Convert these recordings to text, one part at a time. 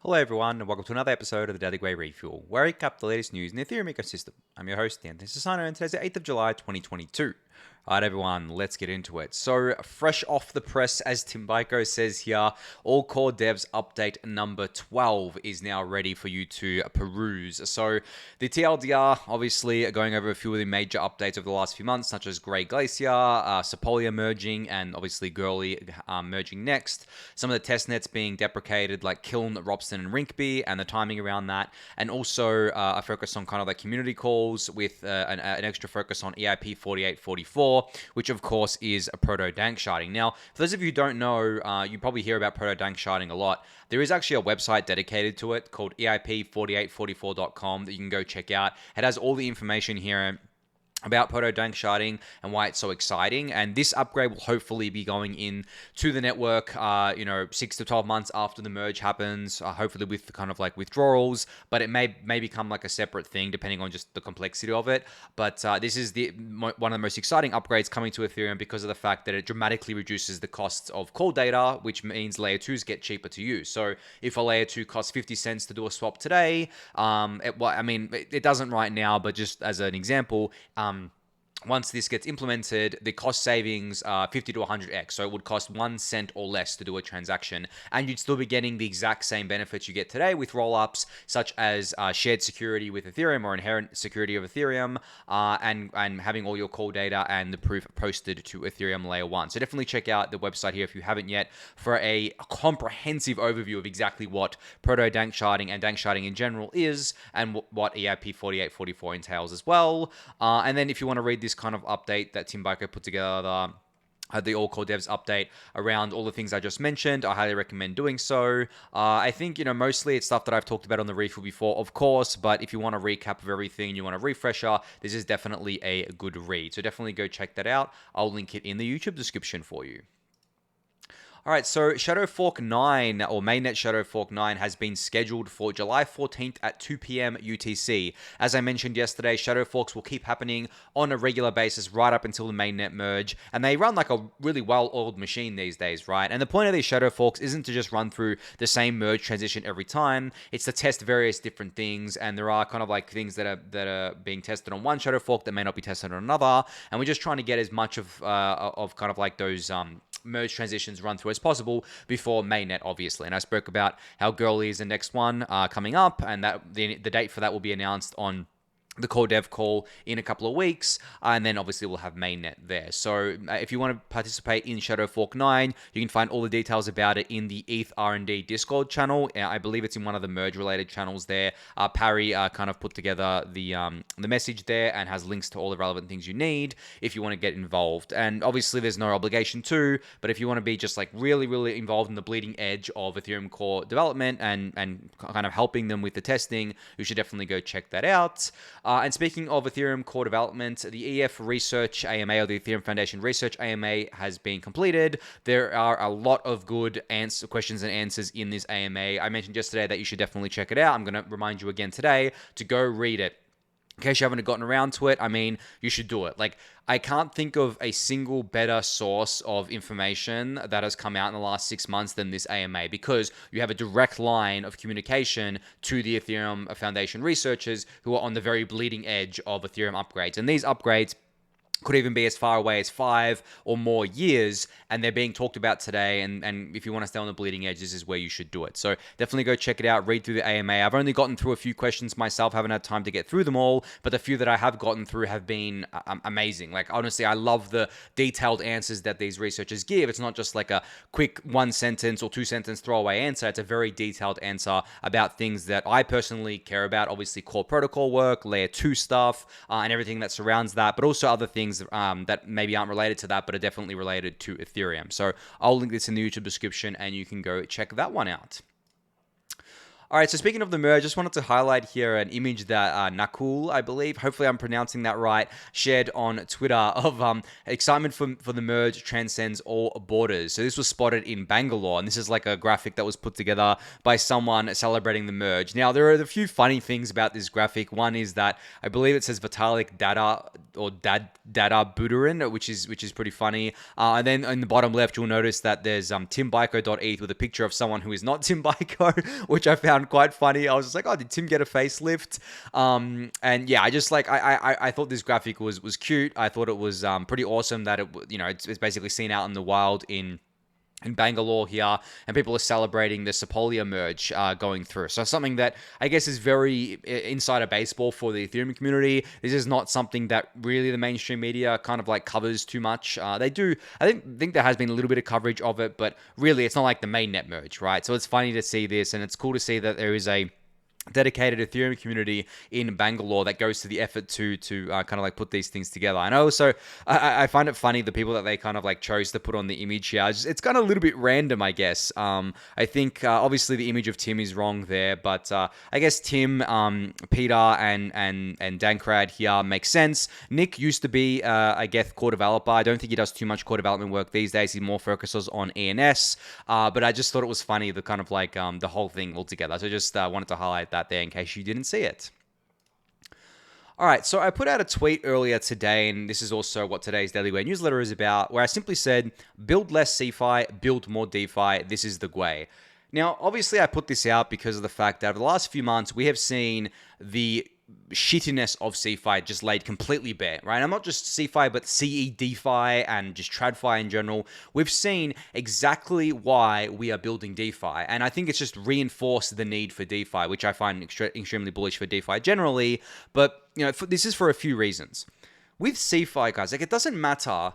Hello everyone, and welcome to another episode of the Daily Gwei Refuel, where I recap the latest news in the Ethereum ecosystem. I'm your host, Anthony Sassano, and today's the 8th of July, 2022. Alright everyone, let's get into it. So, fresh off the press, as Tim Biko says here, all core devs update number 12 is now ready for you to peruse. So, the TLDR, obviously, going over a few of the major updates over the last few months, such as Grey Glacier, Sepolia merging, and obviously Gurley merging next. Some of the testnets being deprecated, like Kiln, Robson, and Rinkeby, and the timing around that. And also, a focus on kind of like community calls with an extra focus on EIP 4844, which of course is a Proto-Danksharding. Now, for those of you who don't know, you probably hear about Proto-Danksharding a lot. There is actually a website dedicated to it called EIP4844.com that you can go check out. It has all the information here about Proto-Danksharding and why it's so exciting. And this upgrade will hopefully be going in to the network, 6 to 12 months after the merge happens, hopefully with kind of like withdrawals, but it may become like a separate thing depending on just the complexity of it. But this is one of the most exciting upgrades coming to Ethereum because of the fact that it dramatically reduces the costs of call data, which means layer 2s get cheaper to use. So if a layer 2 costs 50 cents to do a swap today, it doesn't right now, but just as an example, once this gets implemented, the cost savings are 50 to 100x. So it would cost 1 cent or less to do a transaction. And you'd still be getting the exact same benefits you get today with rollups, such as shared security with Ethereum or inherent security of Ethereum, and having all your call data and the proof posted to Ethereum layer 1. So definitely check out the website here if you haven't yet for a comprehensive overview of exactly what Proto-Danksharding and Danksharding in general is and what EIP 4844 entails as well. And then if you want to read this kind of update that Tim Biko put together, the all core devs update around all the things I just mentioned, I highly recommend doing so. I think, mostly it's stuff that I've talked about on the refill before, of course, but if you want a recap of everything, you want a refresher, this is definitely a good read. So definitely go check that out. I'll link it in the YouTube description for you. All right, so Shadow Fork 9, or Mainnet Shadow Fork 9, has been scheduled for July 14th at 2 p.m. UTC. As I mentioned yesterday, Shadow Forks will keep happening on a regular basis right up until the Mainnet merge, and they run like a really well-oiled machine these days, right? And the point of these Shadow Forks isn't to just run through the same merge transition every time. It's to test various different things, and there are kind of like things that are being tested on one Shadow Fork that may not be tested on another, and we're just trying to get as much of kind of like those merge transitions run through as possible before mainnet, obviously. And I spoke about how Gurley is the next one coming up, and that the date for that will be announced on the core dev call in a couple of weeks, and then obviously we'll have mainnet there. So if you want to participate in Shadow Fork 9, you can find all the details about it in the ETH R&D Discord channel. I believe it's in one of the merge related channels there. Parry kind of put together the message there and has links to all the relevant things you need if you want to get involved. And obviously there's no obligation to, but if you want to be just like really, really involved in the bleeding edge of Ethereum core development and kind of helping them with the testing, you should definitely go check that out. And speaking of Ethereum core development, the EF Research AMA, or the Ethereum Foundation Research AMA, has been completed. There are a lot of good questions and answers in this AMA. I mentioned yesterday that you should definitely check it out. I'm going to remind you again today to go read it. In case you haven't gotten around to it, you should do it. Like, I can't think of a single better source of information that has come out in the last 6 months than this AMA, because you have a direct line of communication to the Ethereum Foundation researchers who are on the very bleeding edge of Ethereum upgrades. And these upgrades could even be as far away as 5 or more years, and they're being talked about today, and if you want to stay on the bleeding edge, this is where you should do it. So definitely go check it out, read through the AMA. I've only gotten through a few questions myself, haven't had time to get through them all, but the few that I have gotten through have been amazing. Like, honestly, I love the detailed answers that these researchers give. It's not just like a quick 1 sentence or 2 sentence throwaway answer. It's a very detailed answer about things that I personally care about, obviously core protocol work, layer 2 stuff, and everything that surrounds that, but also other things that maybe aren't related to that, but are definitely related to Ethereum. So I'll link this in the YouTube description, and you can go check that one out. All right, so speaking of the merge, just wanted to highlight here an image that Nakul, I believe, hopefully I'm pronouncing that right, shared on Twitter of excitement for the merge transcends all borders. So this was spotted in Bangalore, and this is like a graphic that was put together by someone celebrating the merge. Now, there are a few funny things about this graphic. One is that I believe it says Vitalik Data or Dada Buterin, which is pretty funny. And then in the bottom left, you'll notice that there's timbyco.eth with a picture of someone who is not Tim Byko, which I found quite funny. I was just like, oh, did Tim get a facelift? And yeah, I just like I thought this graphic was cute. I thought it was pretty awesome that it's basically seen out in the wild in Bangalore here, and people are celebrating the Sepolia merge going through. So something that I guess is very insider baseball for the Ethereum community. This is not something that really the mainstream media kind of like covers too much. They do, I think there has been a little bit of coverage of it, but really it's not like the Mainnet merge, right? So it's funny to see this, and it's cool to see that there is a dedicated Ethereum community in Bangalore that goes to the effort to kind of like put these things together. And also, I find it funny the people that they kind of like chose to put on the image here. It's kind of a little bit random, I guess. I think obviously the image of Tim is wrong there, but I guess Tim, Peter, and Dankrad here makes sense. Nick used to be a Geth core developer. I don't think he does too much core development work these days. He more focuses on ENS. But I just thought it was funny, the kind of like the whole thing altogether. So just wanted to highlight that there in case you didn't see it. All right, so I put out a tweet earlier today, and this is also what today's Daily Gwei newsletter is about, where I simply said, build less CeFi, build more DeFi, this is the Gwei. Now, obviously I put this out because of the fact that over the last few months, we have seen the shittiness of CeFi just laid completely bare, right? I'm not just CeFi, but CE DeFi and just TradFi in general. We've seen exactly why we are building DeFi, and I think it's just reinforced the need for DeFi, which I find extremely bullish for DeFi generally. But this is for a few reasons. With CeFi, guys, like it doesn't matter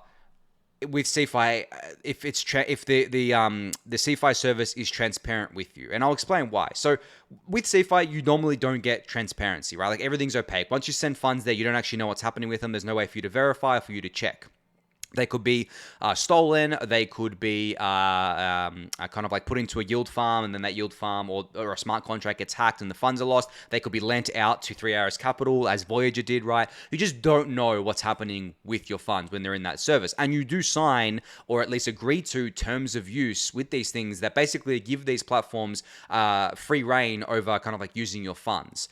with CeFi if the CeFi service is transparent with you, and I'll explain why. So with CeFi, you normally don't get transparency, right? Like everything's opaque. Once you send funds there, you don't actually know what's happening with them. There's no way for you to verify or for you to check. They could be stolen. They could be kind of like put into a yield farm, and then that yield farm or a smart contract gets hacked and the funds are lost. They could be lent out to 3 Arrows Capital, as Voyager did, right? You just don't know what's happening with your funds when they're in that service. And you do sign, or at least agree to, terms of use with these things that basically give these platforms free reign over kind of like using your funds.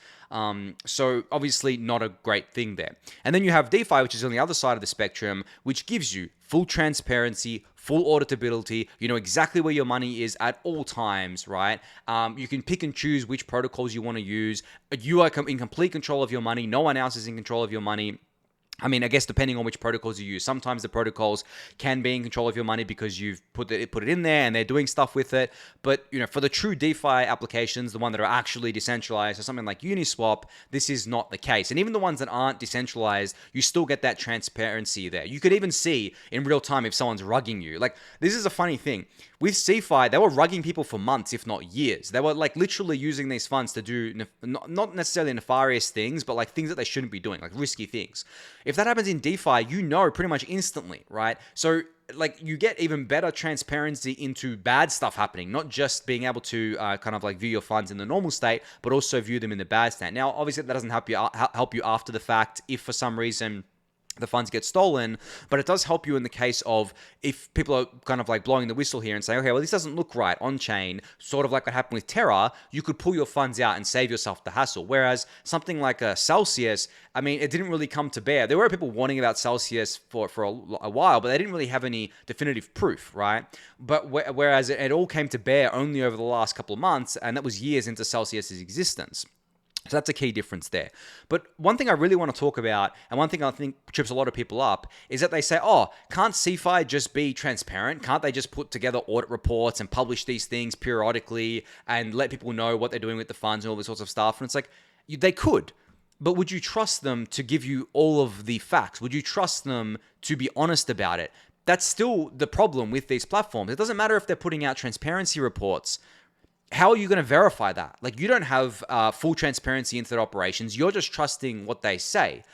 So obviously not a great thing there. And then you have DeFi, which is on the other side of the spectrum, which gives you full transparency, full auditability. You know exactly where your money is at all times, right? You can pick and choose which protocols you want to use. You are in complete control of your money. No one else is in control of your money. I mean, I guess depending on which protocols you use, sometimes the protocols can be in control of your money because you've put it in there and they're doing stuff with it. But for the true DeFi applications, the one that are actually decentralized, or something like Uniswap, this is not the case. And even the ones that aren't decentralized, you still get that transparency there. You could even see in real time if someone's rugging you. Like, this is a funny thing. With CeFi, they were rugging people for months, if not years. They were like literally using these funds to do not necessarily nefarious things, but like things that they shouldn't be doing, like risky things. If that happens in DeFi, pretty much instantly, right? So like you get even better transparency into bad stuff happening, not just being able to kind of like view your funds in the normal state, but also view them in the bad state. Now, obviously that doesn't help you after the fact if for some reason the funds get stolen, but it does help you in the case of if people are kind of like blowing the whistle here and saying, okay, well, this doesn't look right on chain, sort of like what happened with Terra, you could pull your funds out and save yourself the hassle. Whereas something like a Celsius, I mean, it didn't really come to bear. There were people warning about Celsius for a while, but they didn't really have any definitive proof, right? But whereas it all came to bear only over the last couple of months, and that was years into Celsius's existence. So that's a key difference there. But one thing I really want to talk about, and one thing I think trips a lot of people up, is that they say, oh, can't CeFi just be transparent? Can't they just put together audit reports and publish these things periodically and let people know what they're doing with the funds and all this sorts of stuff? And it's like, they could. But would you trust them to give you all of the facts? Would you trust them to be honest about it? That's still the problem with these platforms. It doesn't matter if they're putting out transparency reports. How are you going to verify that? Like, you don't have full transparency into their operations. You're just trusting what they say.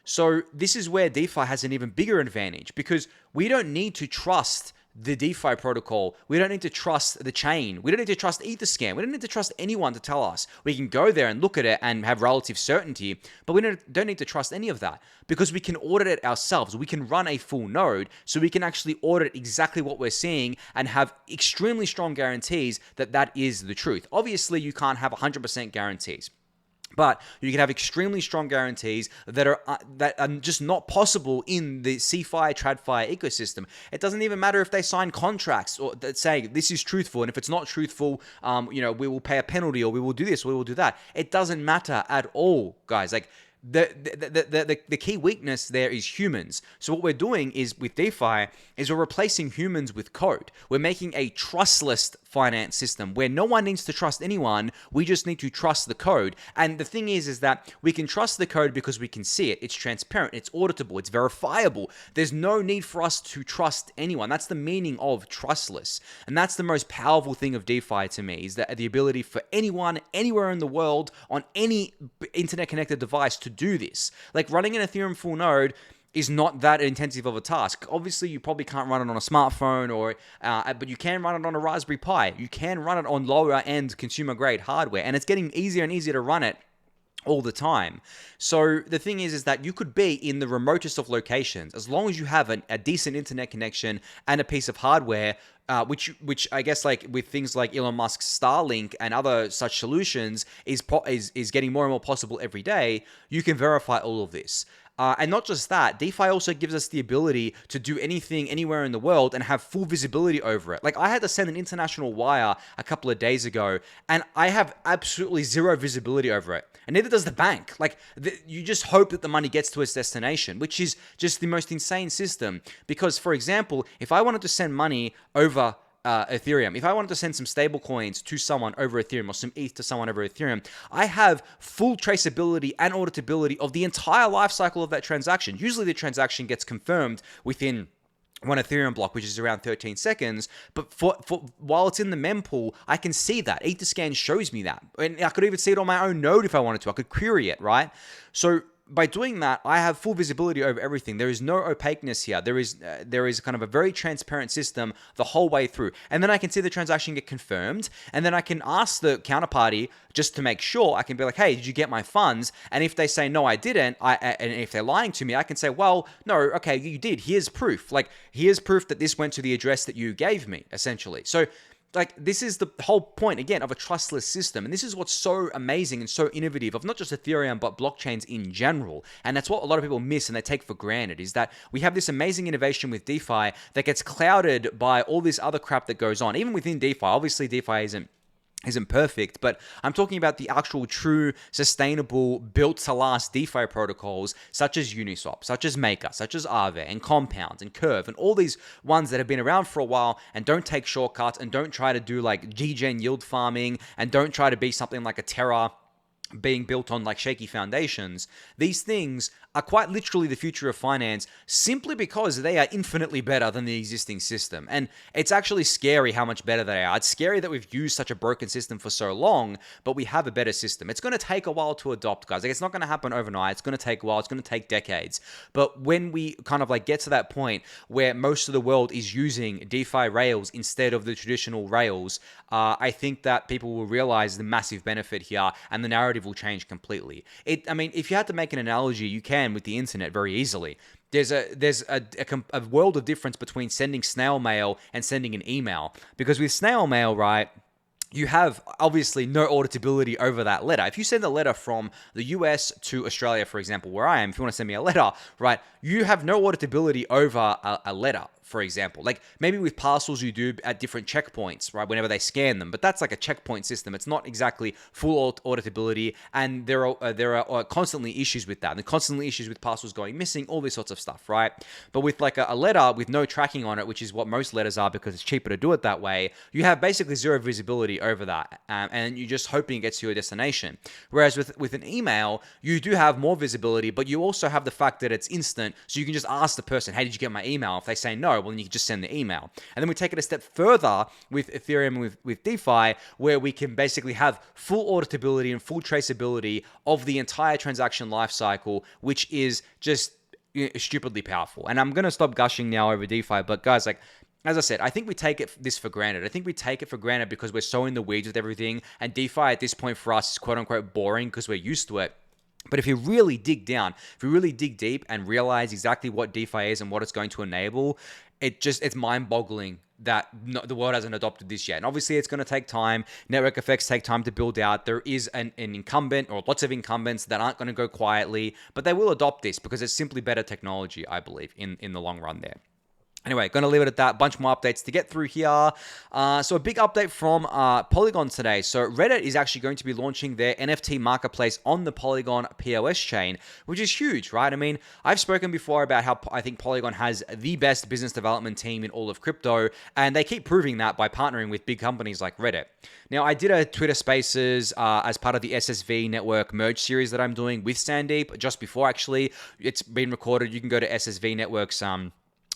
So this is where DeFi has an even bigger advantage, because we don't need to trust the DeFi protocol. We don't need to trust the chain. We don't need to trust Etherscan. We don't need to trust anyone to tell us. We can go there and look at it and have relative certainty, but we don't need to trust any of that because we can audit it ourselves. We can run a full node, so we can actually audit exactly what we're seeing and have extremely strong guarantees that that is the truth. Obviously, you can't have 100% guarantees. But you can have extremely strong guarantees that are just not possible in the CeFi, TradFi ecosystem. It doesn't even matter if they sign contracts or that say this is truthful, and if it's not truthful, we will pay a penalty, or we will do this, or we will do that. It doesn't matter at all, guys. Like the key weakness there is humans. So what we're doing is with DeFi is we're replacing humans with code. We're making a trustless finance system where no one needs to trust anyone. We just need to trust the code. And the thing is that we can trust the code because we can see it. It's transparent. It's auditable. It's verifiable. There's no need for us to trust anyone. That's the meaning of trustless. And that's the most powerful thing of DeFi to me, is that the ability for anyone, anywhere in the world, on any internet connected device to do this. Like running an Ethereum full node is not that intensive of a task. Obviously, you probably can't run it on a smartphone, but you can run it on a Raspberry Pi. You can run it on lower end consumer grade hardware, and it's getting easier and easier to run it all the time. So the thing is that you could be in the remotest of locations as long as you have a decent internet connection and a piece of hardware, which I guess, like with things like Elon Musk's Starlink and other such solutions is getting more and more possible every day. You can verify all of this. And not just that, DeFi also gives us the ability to do anything anywhere in the world and have full visibility over it. Like I had to send an international wire a couple of days ago, and I have absolutely zero visibility over it. And neither does the bank. Like you just hope that the money gets to its destination, which is just the most insane system. Because, for example, if I wanted to send money over Ethereum, if I wanted to send some stable coins to someone over Ethereum or some ETH to someone over Ethereum, I have full traceability and auditability of the entire life cycle of that transaction. Usually the transaction gets confirmed within one Ethereum block, which is around 13 seconds. But for while it's in the mempool, I can see that. Etherscan shows me that. And I could even see it on my own node if I wanted to. I could query it, right? So by doing that, I have full visibility over everything. There is no opaqueness here. There is kind of a very transparent system the whole way through. And then I can see the transaction get confirmed. And then I can ask the counterparty just to make sure. I can be like, hey, did you get my funds? And if they say, no, I didn't, and if they're lying to me, I can say, well, no, okay, you did. Here's proof. Like, here's proof that this went to the address that you gave me, essentially. So like, this is the whole point, again, of a trustless system. And this is what's so amazing and so innovative of not just Ethereum, but blockchains in general. And that's what a lot of people miss and they take for granted, is that we have this amazing innovation with DeFi that gets clouded by all this other crap that goes on. Even within DeFi, obviously DeFi isn't perfect, but I'm talking about the actual true, sustainable, built-to-last DeFi protocols such as Uniswap, such as Maker, such as Aave, and Compound, and Curve, and all these ones that have been around for a while and don't take shortcuts and don't try to do like degen yield farming and don't try to be something like a Terra being built on like shaky foundations. These things are quite literally the future of finance, simply because they are infinitely better than the existing system. And it's actually scary how much better they are. It's scary that we've used such a broken system for so long, but we have a better system. It's going to take a while to adopt, guys. Like, it's not going to happen overnight. It's going to take a while. It's going to take decades. But when we kind of like get to that point where most of the world is using DeFi rails instead of the traditional rails, I think that people will realize the massive benefit here, and the narrative will change completely. I mean, if you had to make an analogy, you can with the internet very easily. There's a world of difference between sending snail mail and sending an email. Because with snail mail, right, you have obviously no auditability over that letter. If you send a letter from the US to Australia, for example, where I am, if you want to send me a letter, right, you have no auditability over a letter, for example. Like maybe with parcels you do at different checkpoints, right, whenever they scan them, but that's like a checkpoint system. It's not exactly full auditability, and there are constantly issues with that. There are constantly issues with parcels going missing, all this sorts of stuff, right? But with like a letter with no tracking on it, which is what most letters are because it's cheaper to do it that way, you have basically zero visibility over that, and you're just hoping it gets to your destination. Whereas with an email, you do have more visibility, but you also have the fact that it's instant, so you can just ask the person, hey, did you get my email? If they say no, well, then you can just send the email. And then we take it a step further with Ethereum and with DeFi, where we can basically have full auditability and full traceability of the entire transaction lifecycle, which is just stupidly powerful. And I'm going to stop gushing now over DeFi, but guys, like, as I said, I think we take this for granted. I think we take it for granted because we're so in the weeds with everything, and DeFi at this point for us is quote unquote boring because we're used to it. But if you really dig down, if you really dig deep and realize exactly what DeFi is and what it's going to enable, it's mind-boggling that the world hasn't adopted this yet. And obviously it's going to take time. Network effects take time to build out. There is an incumbent or lots of incumbents that aren't going to go quietly, but they will adopt this because it's simply better technology, I believe, in the long run there. Anyway, going to leave it at that. Bunch more updates to get through here. So a big update from Polygon today. So Reddit is actually going to be launching their NFT marketplace on the Polygon POS chain, which is huge, right? I mean, I've spoken before about how I think Polygon has the best business development team in all of crypto, and they keep proving that by partnering with big companies like Reddit. Now, I did a Twitter Spaces as part of the SSV Network merge series that I'm doing with Sandeep just before, actually. It's been recorded. You can go to SSV Network's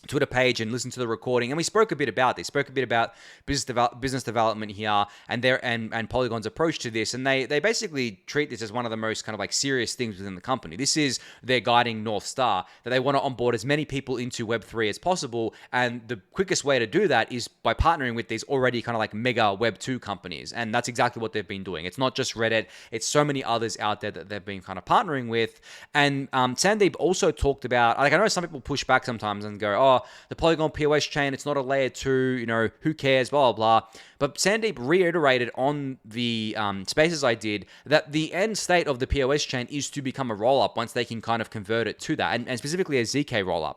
Twitter page and listen to the recording, and we spoke a bit about this. Spoke a bit about business development here and and Polygon's approach to this, and they basically treat this as one of the most kind of like serious things within the company. This is their guiding North Star, that they want to onboard as many people into Web3 as possible, and the quickest way to do that is by partnering with these already kind of like mega Web2 companies, and that's exactly what they've been doing. It's not just Reddit, it's so many others out there that they've been kind of partnering with. And Sandeep also talked about, like, I know some people push back sometimes and go, oh, the Polygon POS chain, it's not a layer 2, who cares, blah, blah, blah. But Sandeep reiterated on the spaces I did that the end state of the POS chain is to become a rollup once they can kind of convert it to that, and specifically a ZK rollup.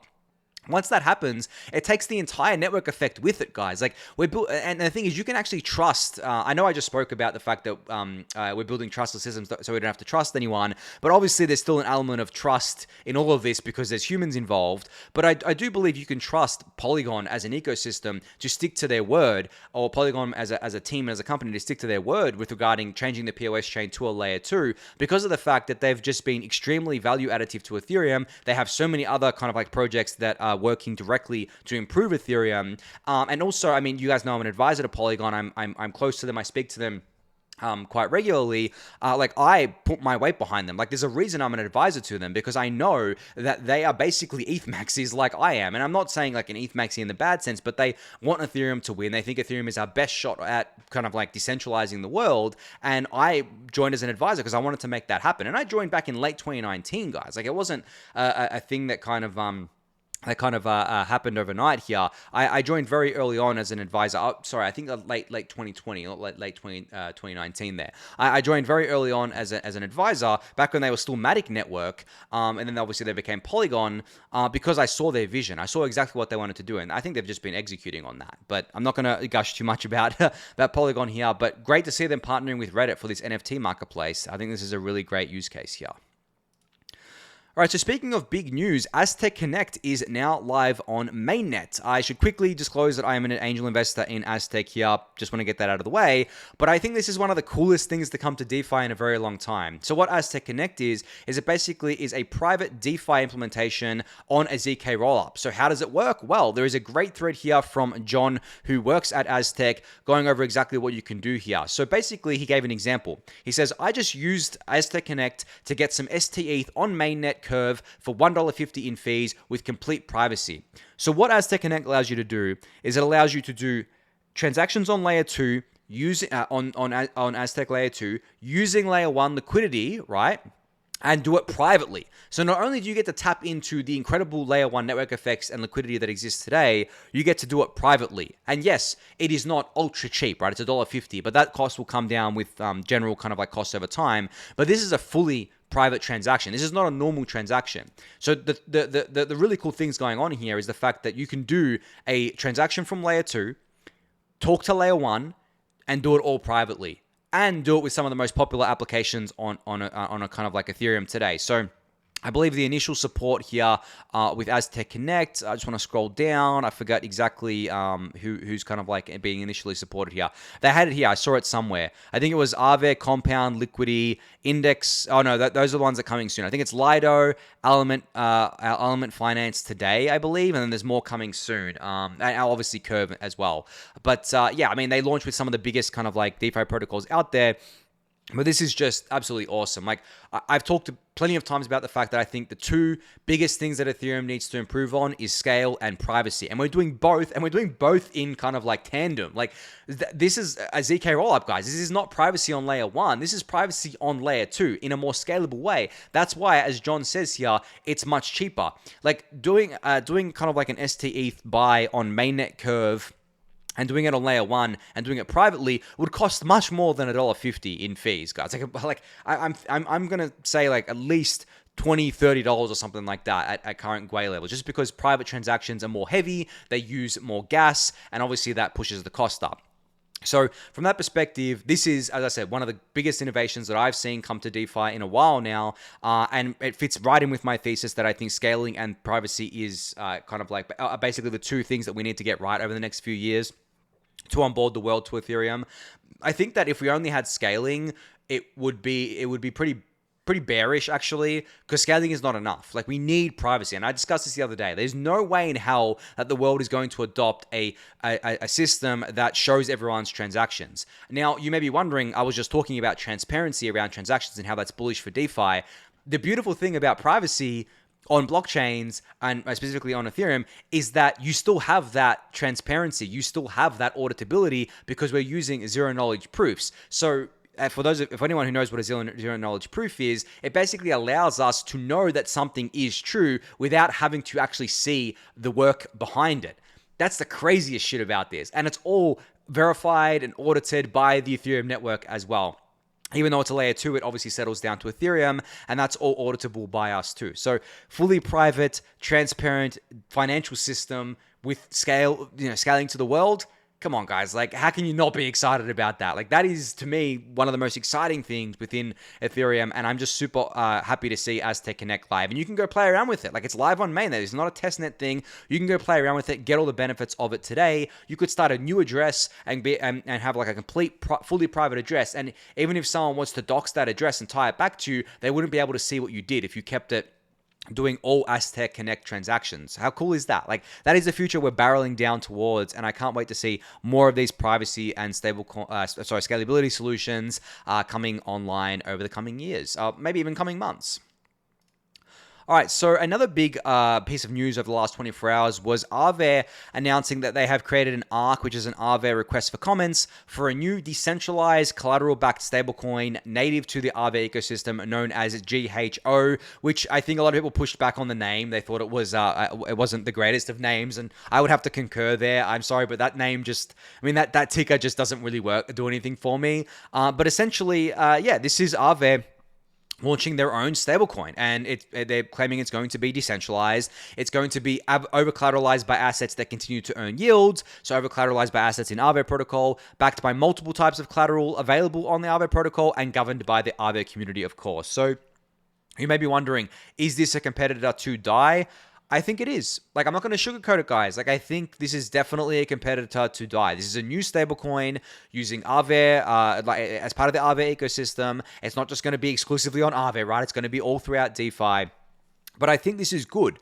Once that happens, it takes the entire network effect with it, guys. Like, and the thing is, you can actually trust. I know I just spoke about the fact that we're building trustless systems, so we don't have to trust anyone. But obviously, there's still an element of trust in all of this because there's humans involved. But I do believe you can trust Polygon as an ecosystem to stick to their word, or Polygon as a team, as a company, to stick to their word with regarding changing the POS chain to a layer 2, because of the fact that they've just been extremely value additive to Ethereum. They have so many other kind of like projects that are working directly to improve Ethereum. And also, I mean, you guys know I'm an advisor to Polygon. I'm close to them. I speak to them quite regularly. Like, I put my weight behind them. Like, there's a reason I'm an advisor to them, because I know that they are basically ETH maxis like I am. And I'm not saying like an ETH maxi in the bad sense, but they want Ethereum to win. They think Ethereum is our best shot at kind of like decentralizing the world. And I joined as an advisor because I wanted to make that happen. And I joined back in late 2019, guys. Like, it wasn't a thing that kind of happened overnight here. I joined very early on as an advisor. I think late 2020, not late 2019 there. I joined very early on as an advisor back when they were still Matic Network, and then obviously they became Polygon because I saw their vision. I saw exactly what they wanted to do, and I think they've just been executing on that. But I'm not going to gush too much about Polygon here, but great to see them partnering with Reddit for this NFT marketplace. I think this is a really great use case here. All right, so speaking of big news, Aztec Connect is now live on Mainnet. I should quickly disclose that I am an angel investor in Aztec here. Just want to get that out of the way. But I think this is one of the coolest things to come to DeFi in a very long time. So what Aztec Connect is it basically is a private DeFi implementation on a ZK rollup. So how does it work? Well, there is a great thread here from John, who works at Aztec, going over exactly what you can do here. So basically, he gave an example. He says, I just used Aztec Connect to get some STETH on Mainnet Curve for $1.50 in fees with complete privacy. So what Aztec Connect allows you to do is it allows you to do transactions on layer 2 using on Aztec layer 2 using layer 1 liquidity, right? And do it privately. So not only do you get to tap into the incredible layer 1 network effects and liquidity that exists today, you get to do it privately. And yes, it is not ultra cheap, right? It's $1.50, but that cost will come down with general kind of like costs over time. But this is a fully private transaction. This is not a normal transaction. So the really cool things going on here is the fact that you can do a transaction from layer 2, talk to layer 1, and do it all privately, and do it with some of the most popular applications on a kind of like Ethereum today. So I believe the initial support here with Aztec Connect, I just want to scroll down. I forgot exactly who's kind of like being initially supported here. They had it here. I saw it somewhere. I think it was Aave, Compound, Liquidity, Index. Oh no, those are the ones that are coming soon. I think it's Lido, Element Finance today, I believe, and then there's more coming soon. And obviously Curve as well. But yeah, I mean, they launched with some of the biggest kind of like DeFi protocols out there. But this is just absolutely awesome. Like, I've talked plenty of times about the fact that I think the two biggest things that Ethereum needs to improve on is scale and privacy. And we're doing both, in kind of like tandem. Like, this is a ZK rollup, guys. This is not privacy on layer 1. This is privacy on layer 2 in a more scalable way. That's why, as John says here, it's much cheaper. Like, doing kind of like an STETH buy on mainnet curve and doing it on layer 1 and doing it privately would cost much more than $1.50 in fees, guys. I'm gonna say like at least $20-$30 or something like that at current Gwei level, just because private transactions are more heavy, they use more gas, and obviously that pushes the cost up. So from that perspective, this is, as I said, one of the biggest innovations that I've seen come to DeFi in a while now, and it fits right in with my thesis that I think scaling and privacy is kind of like basically the two things that we need to get right over the next few years to onboard the world to Ethereum. I think that if we only had scaling, it would be pretty bearish, actually, because scaling is not enough. Like, we need privacy, and I discussed this the other day. There's no way in hell that the world is going to adopt a system that shows everyone's transactions. Now, you may be wondering, I was just talking about transparency around transactions and how that's bullish for DeFi. The beautiful thing about privacy on blockchains, and specifically on Ethereum, is that you still have that transparency. You still have that auditability because we're using zero knowledge proofs. So if anyone who knows what a zero knowledge proof is, it basically allows us to know that something is true without having to actually see the work behind it. That's the craziest shit about this. And it's all verified and audited by the Ethereum network as well. Even though it's a layer 2, it obviously settles down to Ethereum, and that's all auditable by us too. So fully private, transparent financial system with scaling to the world. Come on, guys. Like, how can you not be excited about that? Like, that is, to me, one of the most exciting things within Ethereum, and I'm just super happy to see Aztec Connect live. And you can go play around with it. Like, it's live on mainnet. It's not a testnet thing. You can go play around with it, get all the benefits of it today. You could start a new address and have like a complete, fully private address. And even if someone wants to dox that address and tie it back to you, they wouldn't be able to see what you did if you kept it doing all Aztec Connect transactions. How cool is that? Like, that is the future we're barreling down towards, and I can't wait to see more of these privacy and scalability solutions coming online over the coming years, maybe even coming months. All right, so another big piece of news over the last 24 hours was Aave announcing that they have created an ARC, which is an Aave request for comments, for a new decentralized collateral-backed stablecoin native to the Aave ecosystem known as GHO, which I think a lot of people pushed back on the name. They thought it wasn't the greatest of names, and I would have to concur there. I'm sorry, but that name that ticker just doesn't really do anything for me. But essentially, this is Aave launching their own stablecoin, and they're claiming it's going to be decentralized. It's going to be over-collateralized by assets that continue to earn yields, so over-collateralized by assets in Aave protocol, backed by multiple types of collateral available on the Aave protocol, and governed by the Aave community, of course. So you may be wondering, is this a competitor to DAI? I think it is. Like, I'm not going to sugarcoat it, guys. Like, I think this is definitely a competitor to DAI. This is a new stablecoin using Aave as part of the Aave ecosystem. It's not just going to be exclusively on Aave, right? It's going to be all throughout DeFi. But I think this is good.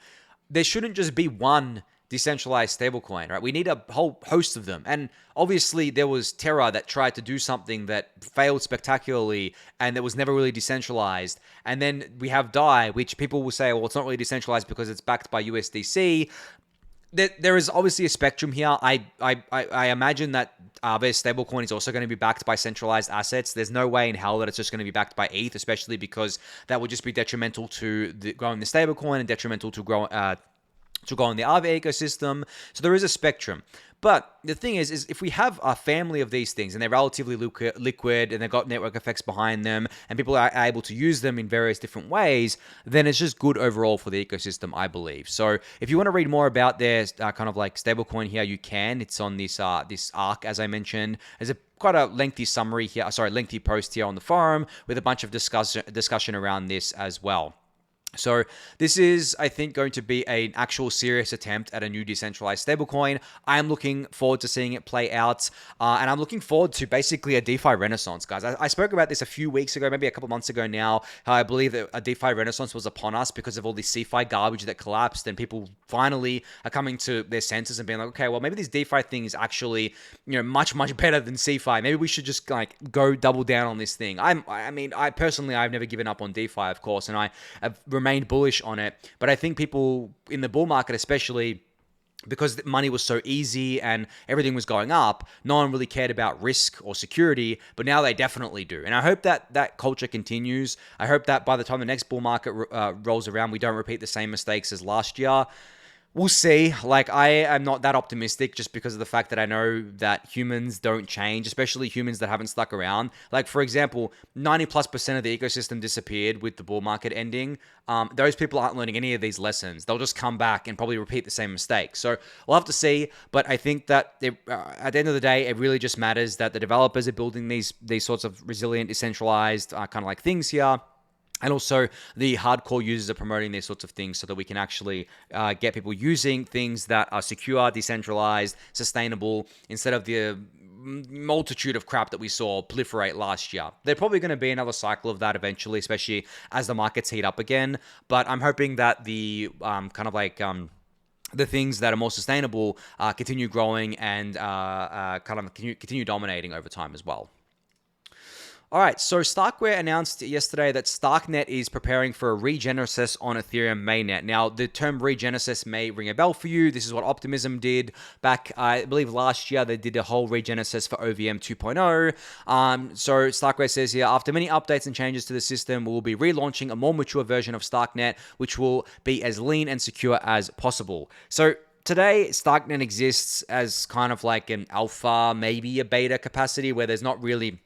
There shouldn't just be one decentralized stablecoin, right? We need a whole host of them. And obviously there was Terra that tried to do something that failed spectacularly and that was never really decentralized. And then we have DAI, which people will say, well, it's not really decentralized because it's backed by USDC. There is obviously a spectrum here. I imagine that Aave's stablecoin is also going to be backed by centralized assets. There's no way in hell that it's just going to be backed by ETH, especially because that would just be detrimental to growing the stablecoin and detrimental to grow in the Aave ecosystem. So there is a spectrum. But the thing is if we have a family of these things and they're relatively liquid and they've got network effects behind them and people are able to use them in various different ways, then it's just good overall for the ecosystem, I believe. So if you want to read more about their kind of like stablecoin here, you can. It's on this ARC, as I mentioned. There's quite a lengthy lengthy post here on the forum with a bunch of discussion around this as well. So this is, I think, going to be an actual serious attempt at a new decentralized stablecoin. I am looking forward to seeing it play out, and I'm looking forward to basically a DeFi renaissance, guys. I spoke about this a few weeks ago, maybe a couple months ago now, how I believe that a DeFi renaissance was upon us because of all this CeFi garbage that collapsed, and people finally are coming to their senses and being like, okay, well, maybe this DeFi thing is actually, much, much better than CeFi. Maybe we should just like go double down on this thing. I personally, I've never given up on DeFi, of course, and I have remained bullish on it. But I think people in the bull market, especially because money was so easy and everything was going up, no one really cared about risk or security, but now they definitely do. And I hope that that culture continues. I hope that by the time the next bull market rolls around, we don't repeat the same mistakes as last year. We'll see. Like, I am not that optimistic just because of the fact that I know that humans don't change, especially humans that haven't stuck around. Like, for example, 90+% of the ecosystem disappeared with the bull market ending. Those people aren't learning any of these lessons. They'll just come back and probably repeat the same mistakes. So we'll have to see. But I think that at the end of the day, it really just matters that the developers are building these sorts of resilient, decentralized kind of like things here. And also the hardcore users are promoting these sorts of things so that we can actually get people using things that are secure, decentralized, sustainable, instead of the multitude of crap that we saw proliferate last year. There's probably going to be another cycle of that eventually, especially as the markets heat up again. But I'm hoping that the the things that are more sustainable continue growing and continue dominating over time as well. All right, so Starkware announced yesterday that StarkNet is preparing for a regenesis on Ethereum mainnet. Now, the term regenesis may ring a bell for you. This is what Optimism did back, I believe last year. They did a whole regenesis for OVM 2.0. So Starkware says here, after many updates and changes to the system, we will be relaunching a more mature version of StarkNet, which will be as lean and secure as possible. So today, StarkNet exists as kind of like an alpha, maybe a beta capacity where there's not really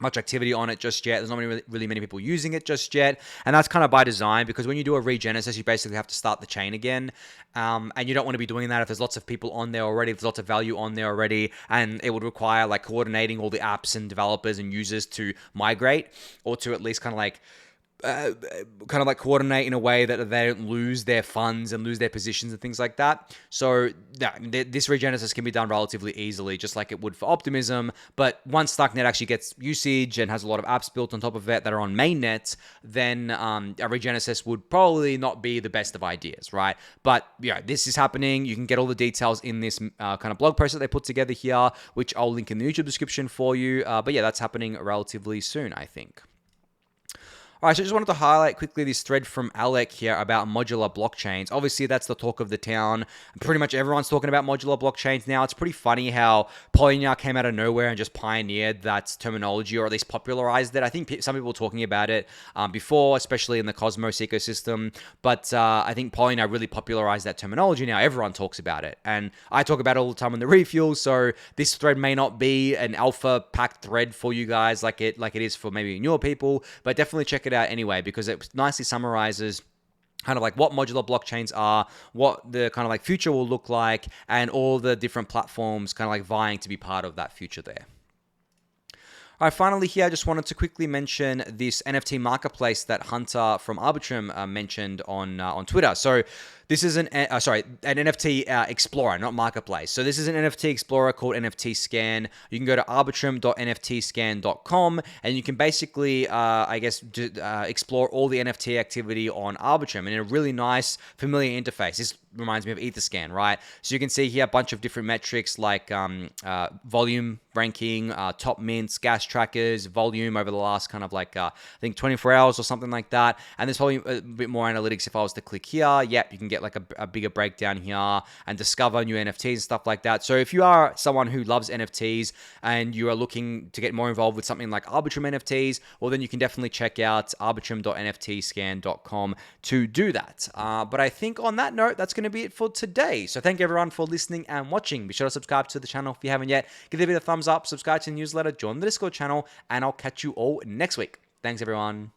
much activity on it just yet. There's not really many people using it just yet. And that's kind of by design, because when you do a regenesis, you basically have to start the chain again. And you don't want to be doing that if there's lots of people on there already, if there's lots of value on there already. And it would require like coordinating all the apps and developers and users to migrate, or to at least kind of like coordinate in a way that they don't lose their funds and lose their positions and things like that. So this regenesis can be done relatively easily, just like it would for Optimism. But once StarkNet actually gets usage and has a lot of apps built on top of it that are on mainnet, then a regenesis would probably not be the best of ideas, right? But yeah, this is happening. You can get all the details in this kind of blog post that they put together here, which I'll link in the YouTube description for you. But yeah, that's happening relatively soon, I think. All right, so I just wanted to highlight quickly this thread from Alec here about modular blockchains. Obviously, that's the talk of the town. Pretty much everyone's talking about modular blockchains now. It's pretty funny how Polygon came out of nowhere and just pioneered that terminology, or at least popularized it. I think some people were talking about it before, especially in the Cosmos ecosystem. But I think Polygon really popularized that terminology now. Everyone talks about it. And I talk about it all the time on the Refuel, so this thread may not be an alpha-packed thread for you guys like it is for maybe newer people, but definitely check it out anyway, because it nicely summarizes kind of like what modular blockchains are, what the kind of like future will look like, and all the different platforms kind of like vying to be part of that future there. All right, finally here, I just wanted to quickly mention this NFT marketplace that Hunter from Arbitrum mentioned on Twitter. So this is an NFT explorer, not marketplace. So this is an NFT explorer called NFT Scan. You can go to arbitrum.nftscan.com and you can basically, explore all the NFT activity on Arbitrum in a really nice, familiar interface. This reminds me of Etherscan, right? So you can see here a bunch of different metrics like volume ranking, top mints, gas trackers, volume over the last kind of like, I think 24 hours or something like that. And there's probably a bit more analytics if I was to click here. Yep, you can get like a bigger breakdown here and discover new NFTs and stuff like that. So if you are someone who loves NFTs and you are looking to get more involved with something like Arbitrum NFTs, well, then you can definitely check out arbitrum.nftscan.com to do that. But I think on that note, that's going to be it for today. So thank you everyone for listening and watching. Be sure to subscribe to the channel if you haven't yet. Give the video a thumbs up, subscribe to the newsletter, join the Discord channel, and I'll catch you all next week. Thanks everyone.